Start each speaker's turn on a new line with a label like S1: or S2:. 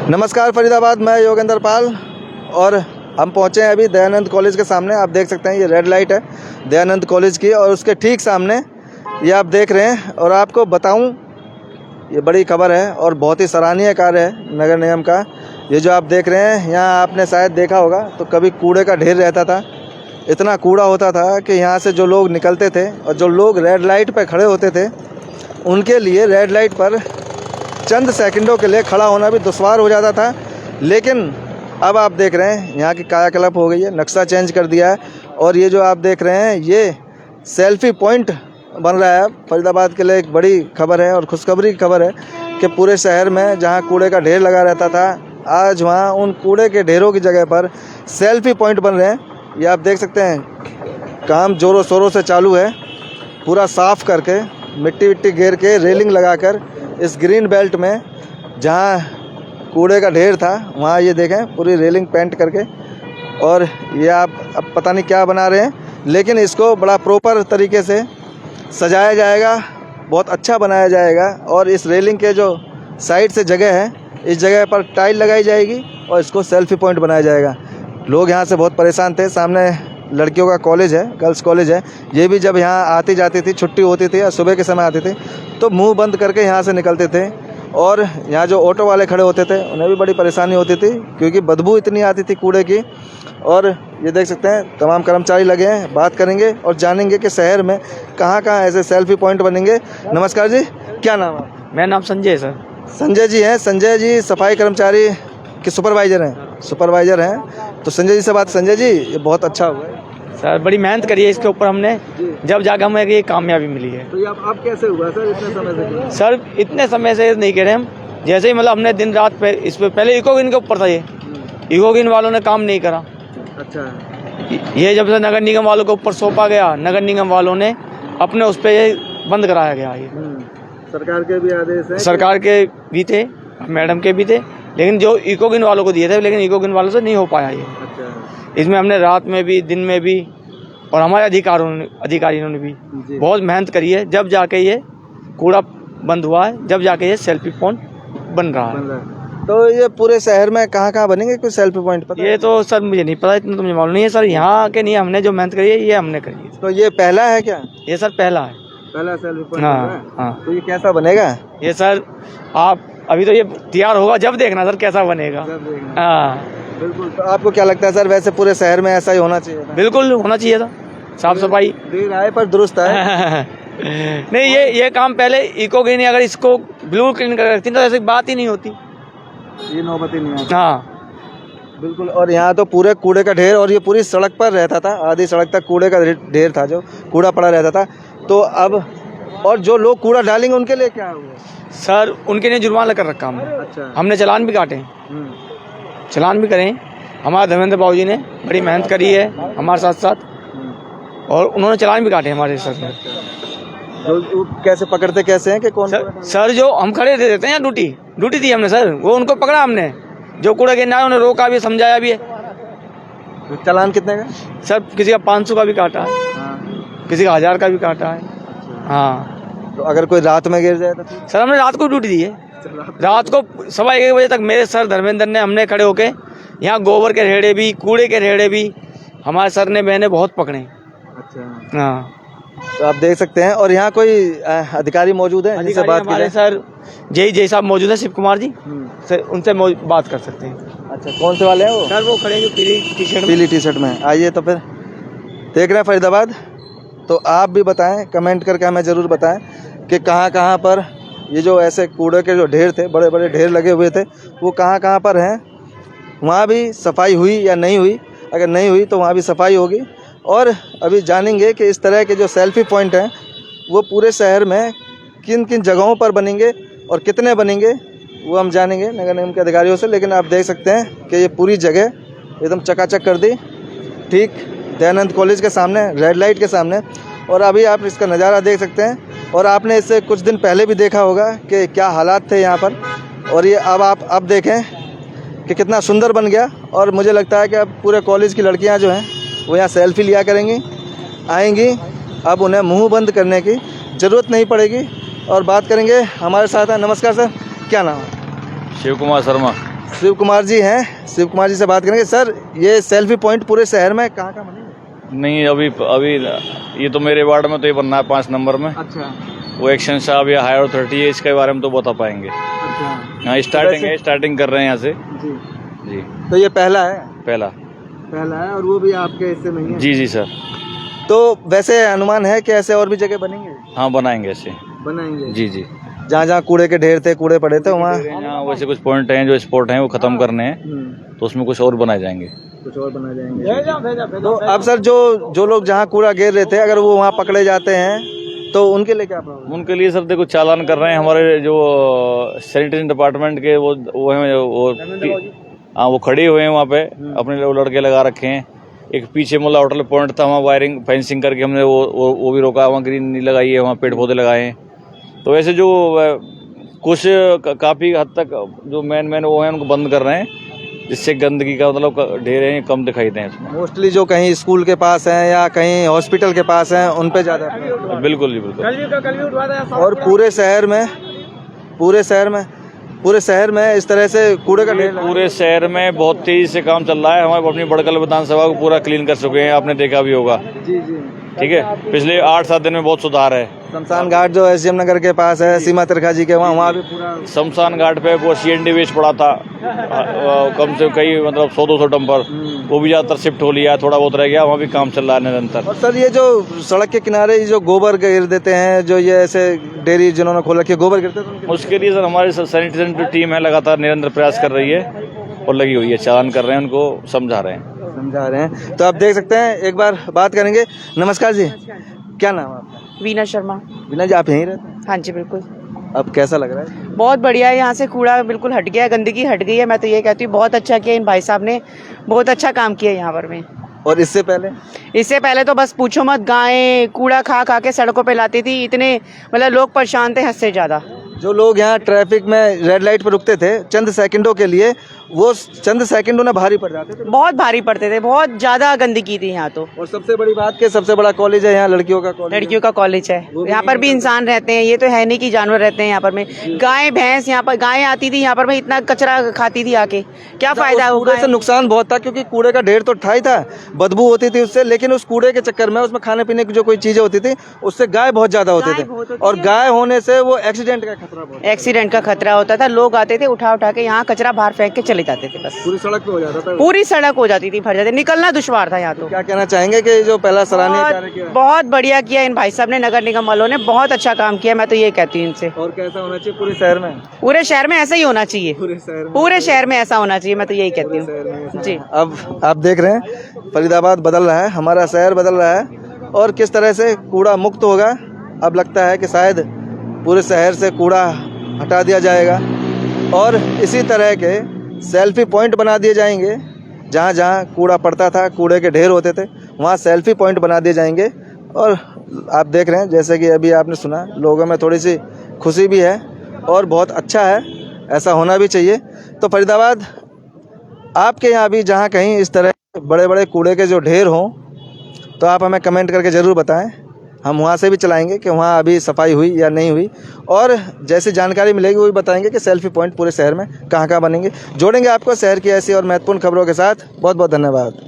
S1: नमस्कार फरीदाबाद, मैं योगेंद्र पाल और हम पहुंचे हैं अभी दयानंद कॉलेज के सामने। आप देख सकते हैं ये रेड लाइट है दयानंद कॉलेज की और उसके ठीक सामने ये आप देख रहे हैं। और आपको बताऊं, ये बड़ी खबर है और बहुत ही सराहनीय कार्य है नगर निगम का। ये जो आप देख रहे हैं, यहाँ आपने शायद देखा होगा तो कभी कूड़े का ढेर रहता था, इतना कूड़ा होता था कि यहाँ से जो लोग निकलते थे और जो लोग रेड लाइट पर खड़े होते थे उनके लिए रेड लाइट पर चंद सेकंडों के लिए खड़ा होना भी दुश्वार हो जाता था। लेकिन अब आप देख रहे हैं यहाँ की कायाकल्प हो गई है, नक्शा चेंज कर दिया है। और ये जो आप देख रहे हैं ये सेल्फी पॉइंट बन रहा है। फरीदाबाद के लिए एक बड़ी खबर है और खुशखबरी की खबर है कि पूरे शहर में जहाँ कूड़े का ढेर लगा रहता था, आज वहाँ उन कूड़े के ढेरों की जगह पर सेल्फी पॉइंट बन रहे हैं। ये आप देख सकते हैं, काम ज़ोरों शोरों से चालू है। पूरा साफ़ करके मिट्टी विट्टी घेर के रेलिंग लगाकर इस ग्रीन बेल्ट में जहाँ कूड़े का ढेर था वहाँ ये देखें पूरी रेलिंग पेंट करके, और ये आप अब पता नहीं क्या बना रहे हैं, लेकिन इसको बड़ा प्रॉपर तरीके से सजाया जाएगा, बहुत अच्छा बनाया जाएगा। और इस रेलिंग के जो साइड से जगह है, इस जगह पर टाइल लगाई जाएगी और इसको सेल्फी पॉइंट बनाया जाएगा। लोग यहाँ से बहुत परेशान थे। सामने लड़कियों का कॉलेज है, गर्ल्स कॉलेज है। ये भी जब यहाँ आती जाती थी, छुट्टी होती थी या सुबह के समय आती थी तो मुंह बंद करके यहाँ से निकलते थे। और यहाँ जो ऑटो वाले खड़े होते थे उन्हें भी बड़ी परेशानी होती थी क्योंकि बदबू इतनी आती थी कूड़े की। और ये देख सकते हैं तमाम कर्मचारी लगे हैं, बात करेंगे और जानेंगे कि शहर में कहाँ कहाँ ऐसे सेल्फी पॉइंट बनेंगे। नमस्कार जी, क्या नाम है?
S2: मेरा नाम संजय है सर।
S1: संजय जी हैं। संजय जी सफाई कर्मचारी के सुपरवाइज़र हैं। तो संजय जी से बात। संजय जी, ये बहुत अच्छा हुआ है
S2: सर, बड़ी मेहनत करी है इसके ऊपर हमने, जब जाकर हमें ये कामयाबी मिली है।
S1: तो ये आप कैसे हुआ सर इतने समय से?
S2: सर इतने समय से नहीं कह रहे हम, जैसे ही मतलब हमने दिन रात पे इस पे पहले इकोगिन के ऊपर था, ये इकोगिन वालों ने काम नहीं करा।
S1: अच्छा।
S2: ये जब से नगर निगम वालों के ऊपर सौंपा गया, नगर निगम वालों ने अपने उस पर ये बंद कराया गया। ये
S1: सरकार के भी आदेश हैं?
S2: सरकार के भी थे, मैडम के भी थे, लेकिन जो इकोगिन वालों को दिए थे, लेकिन इकोगिन वालों से नहीं हो पाया ये।
S1: अच्छा।
S2: इसमें हमने रात में भी दिन में भी और हमारे अधिकारियों ने भी बहुत मेहनत करी है, जब जाके ये कूड़ा बंद हुआ है, जब जाके ये सेल्फी पॉइंट बन रहा है।
S1: तो ये पूरे शहर में कहाँ कहाँ बनेंगे कुछ सेल्फी पॉइंट? पता
S2: ये तो सर मुझे नहीं पता, इतना तो मुझे मालूम नहीं है सर। यहाँ के नहीं, हमने जो मेहनत करी है ये हमने करी है।
S1: तो ये पहला है क्या?
S2: ये सर पहला है,
S1: पहला सेल्फी पॉइंट?
S2: हाँ।
S1: तो ये कैसा बनेगा?
S2: ये सर आप अभी तो ये तैयार होगा, जब देखना सर कैसा बनेगा। हाँ
S1: बिल्कुल। तो आपको क्या लगता है सर, वैसे पूरे शहर में ऐसा ही होना चाहिए था?
S2: बिल्कुल होना चाहिए था, साफ सफाई।
S1: देर आए पर दुरुस्त है।
S2: नहीं, ये काम पहले इकोगिन अगर इसको ब्लू क्लीन कर रखती तो ऐसी बात ही नहीं होती,
S1: ये नौबत ही नहीं आती।
S2: हाँ
S1: बिल्कुल। और यहाँ तो पूरे कूड़े का ढेर, और ये पूरी सड़क पर रहता था, आधी सड़क तक कूड़े का ढेर था, जो कूड़ा पड़ा रहता था। तो अब और जो लोग कूड़ा डालेंगे उनके लिए क्या हुआ
S2: सर? उनके लिए जुर्माना कर रखा हमने।
S1: अच्छा।
S2: हमने चालान भी काटे, चालान भी करें। हमारे धर्मेंद्र बाबू जी ने बड़ी मेहनत करी है हमारे साथ साथ, और उन्होंने चालान भी काटे हमारे साथ में।
S1: जो कैसे पकड़ते कैसे हैं कि कौन?
S2: सर जो हम खड़े देते हैं, ड्यूटी दी हमने सर, वो उनको पकड़ा हमने, जो कूड़ा गिरना है उन्हें रोका भी, समझाया भी है।
S1: तो चालान कितने का?
S2: सर किसी का 500 का भी काटा है, किसी का 1000 का भी काटा है। हाँ।
S1: तो अगर कोई रात में गिर जाए तो?
S2: सर हमने रात को ड्यूटी दी है, रात को 1:15 बजे तक मेरे सर धर्मेंद्र ने, हमने खड़े होके यहाँ गोबर के ढेड़े भी, कूड़े के ढेड़े भी हमारे सर ने, मैंने बहुत पकड़े।
S1: अच्छा।
S2: हाँ।
S1: तो आप देख सकते हैं। और यहाँ कोई अधिकारी मौजूद है जिनसे बात की जाए?
S2: सर जय साहब मौजूद है, शिव कुमार जी, सर उनसे बात कर सकते हैं।
S1: अच्छा, कौन से वाले हैं वो?
S2: सर वो खड़े जो
S1: पीली टी शर्ट में। आइए तो फिर देख रहे हैं फरीदाबाद। तो आप भी बताएं, कमेंट करके हमें ज़रूर बताएं कि कहाँ कहाँ पर ये जो ऐसे कूड़े के जो ढेर थे, बड़े बड़े ढेर लगे हुए थे, वो कहाँ कहाँ पर हैं, वहाँ भी सफाई हुई या नहीं हुई। अगर नहीं हुई तो वहाँ भी सफाई होगी। और अभी जानेंगे कि इस तरह के जो सेल्फी पॉइंट हैं वो पूरे शहर में किन किन जगहों पर बनेंगे और कितने बनेंगे, वो हम जानेंगे नगर निगम के अधिकारियों से। लेकिन आप देख सकते हैं कि ये पूरी जगह एकदम चकाचक कर दी, ठीक दयानंद कॉलेज के सामने, रेड लाइट के सामने। और अभी आप इसका नज़ारा देख सकते हैं। और आपने इससे कुछ दिन पहले भी देखा होगा कि क्या हालात थे यहाँ पर, और ये अब आप अब देखें कि कितना सुंदर बन गया। और मुझे लगता है कि अब पूरे कॉलेज की लड़कियाँ जो हैं वो यहाँ सेल्फी लिया करेंगी, आएंगी। अब उन्हें मुंह बंद करने की ज़रूरत नहीं पड़ेगी। और बात करेंगे, हमारे साथ हैं। नमस्कार सर, क्या नाम है?
S3: शिव कुमार शर्मा।
S1: शिव कुमार जी हैं, शिव कुमार जी से बात करेंगे। सर, ये सेल्फी पॉइंट पूरे शहर में कहाँ कहाँ बनेंगे?
S3: नहीं, अभी अभी ये तो मेरे वार्ड में तो ये बनना है 5 नंबर में।
S1: अच्छा
S3: वो एक्शन साहब या हायर अथॉरिटी है, इसके बारे में तो बता पाएंगे।
S1: अच्छा।
S3: हाँ, स्टार्टिंग कर रहे हैं यहाँ से।
S1: जी
S3: जी,
S1: तो ये पहला है?
S3: पहला
S1: है और वो भी आपके हिस्से में ही है?
S3: जी सर।
S1: तो वैसे अनुमान है कि ऐसे और भी जगह बनेंगे?
S3: हाँ, बनाएंगे ऐसे।
S1: बनाएंगे
S3: जी।
S1: जहाँ जहाँ कूड़े के ढेर थे, कूड़े पड़े थे वहाँ
S3: यहाँ वैसे कुछ पॉइंट हैं जो स्पॉट हैं वो खत्म करने हैं, तो उसमें कुछ और बनाए जाएंगे।
S1: कुछ और बनाए जाएंगे। तो अब सर जो लोग जहाँ कूड़ा गिर रहे थे, अगर वो वहाँ पकड़े जाते हैं तो उनके लिए क्या प्रॉब्लम?
S3: उनके लिए सर देखो चालान कर रहे हैं हमारे जो सैनिटेशन डिपार्टमेंट के वो हैं, हाँ वो खड़े हुए हैं वहाँ पे, अपने लड़के लगा रखे हैं। एक पीछे मुल्ला होटल पॉइंट था, वहाँ वायरिंग फेंसिंग करके हमने वो भी रोका, वहाँ ग्रीन नहीं लगाई है, वहाँ पेड़ पौधे लगाए हैं। तो वैसे जो कुछ काफ़ी हद तक जो मेन वो हैं उनको बंद कर रहे हैं, जिससे गंदगी का मतलब ढेर है कम दिखाई दें इसमें।
S1: मोस्टली जो कहीं स्कूल के पास हैं या कहीं हॉस्पिटल के पास हैं उन पे ज़्यादा।
S3: बिल्कुल जी, बिल्कुल।
S1: और पूरे शहर में इस तरह से कूड़े का ढेर
S3: पूरे शहर में बहुत तेजी से काम चल रहा है। हमारे अपनी बड़कल विधानसभा को पूरा क्लीन कर चुके हैं, आपने देखा भी होगा।
S1: जी।
S3: ठीक है, पिछले 8-7 दिन में बहुत सुधार है।
S1: शमशान घाट जो SGM नगर के पास है, सीमा तिरखा जी के वहाँ भी पूरा।
S3: शमशान घाट पे वो CND वेस्ट पड़ा था, कम से कई मतलब 100-200 डंपर, वो भी ज़्यादातर शिफ्ट हो लिया, थोड़ा बहुत रह गया, वहाँ भी काम चल रहा है निरंतर।
S1: और सर, ये जो सड़क के किनारे जो गोबर गिर देते हैं, जो ये ऐसे डेयरी जिन्होंने खोल रखी है, गोबर गिरते हैं,
S3: उसके लिए सर हमारी सैनिटेशन जो टीम है लगातार निरंतर प्रयास कर रही है और लगी हुई है, चालान कर रहे हैं, उनको समझा रहे हैं। तो आप देख सकते हैं, एक बार बात करेंगे। नमस्कार जी, क्या नाम है आपका?
S4: वीना शर्मा।
S1: वीना जी, आप यहीं रहते हैं?
S4: हाँ जी, बिल्कुल।
S1: अब कैसा लग रहा है?
S4: बहुत बढ़िया है, यहाँ से कूड़ा बिल्कुल हट गया, गंदगी हट गई है। मैं तो ये कहती हूँ बहुत अच्छा किया इन भाई साहब ने, बहुत अच्छा काम किया यहाँ पर में।
S1: और इससे पहले
S4: तो बस पूछो मत, गायें कूड़ा खा खा के सड़कों पे लाती थी, इतने मतलब लोग परेशान थे हद से ज़्यादा।
S1: जो लोग यहाँ ट्रैफिक में रेड लाइट पर रुकते थे चंद सेकंडों के लिए, वो चंद सेकंड उन्हें भारी पड़ जाते थे,
S4: बहुत भारी पड़ते थे, बहुत ज़्यादा गंदगी थी यहाँ तो।
S1: और सबसे बड़ी बात कि सबसे बड़ा कॉलेज है यहाँ, लड़कियों का कॉलेज
S4: है। यहाँ पर भी इंसान रहते हैं, ये तो है नहीं कि जानवर रहते हैं यहाँ पर में। गाय भैंस यहाँ पर, गायें आती थी यहाँ पर में, इतना कचरा खाती थी आके, क्या फायदा होगा?
S1: कूड़े से नुकसान बहुत था, क्योंकि कूड़े का ढेर तो था ही था, बदबू होती थी उससे, लेकिन उस कूड़े के चक्कर में उसमें खाने पीने की जो कोई चीजें होती थी उससे गाय बहुत ज्यादा होते थे, और गाय होने से वो एक्सीडेंट
S4: का खतरा होता था। लोग आते थे उठा के यहाँ कचरा बाहर फेंक के चले जाते थे, बस
S1: पूरी सड़क पे हो जाता था,
S4: पूरी सड़क हो जाती थी, भर जाती, निकलना दुश्वार था यहाँ तो।
S1: क्या कहना चाहेंगे कि जो पहला सराहनीय कार्य किया?
S4: बहुत बढ़िया किया इन भाई साहब ने, नगर निगम वालों ने बहुत अच्छा काम किया, मैं तो ये कहती हूँ इनसे।
S1: और कैसा होना चाहिए पूरे शहर में?
S4: पूरे शहर में ऐसा ही होना चाहिए, पूरे शहर में ऐसा होना चाहिए, मैं तो यही कहती हूँ जी।
S1: अब आप देख रहे हैं फरीदाबाद बदल रहा है, हमारा शहर बदल रहा है, और किस तरह से कूड़ा मुक्त होगा। अब लगता है कि शायद पूरे शहर से कूड़ा हटा दिया जाएगा और इसी तरह के सेल्फी पॉइंट बना दिए जाएंगे। जहाँ जहाँ कूड़ा पड़ता था, कूड़े के ढेर होते थे, वहाँ सेल्फी पॉइंट बना दिए जाएंगे। और आप देख रहे हैं, जैसे कि अभी आपने सुना, लोगों में थोड़ी सी खुशी भी है और बहुत अच्छा है, ऐसा होना भी चाहिए। तो फरीदाबाद आपके यहाँ भी जहाँ कहीं इस तरह बड़े बड़े कूड़े के जो ढेर हों, तो आप हमें कमेंट करके ज़रूर बताएं, हम वहाँ से भी चलाएंगे कि वहाँ अभी सफाई हुई या नहीं हुई, और जैसी जानकारी मिलेगी वो भी बताएंगे कि सेल्फी पॉइंट पूरे शहर में कहाँ कहाँ बनेंगे। जोड़ेंगे आपको शहर की ऐसी और महत्वपूर्ण खबरों के साथ। बहुत बहुत धन्यवाद।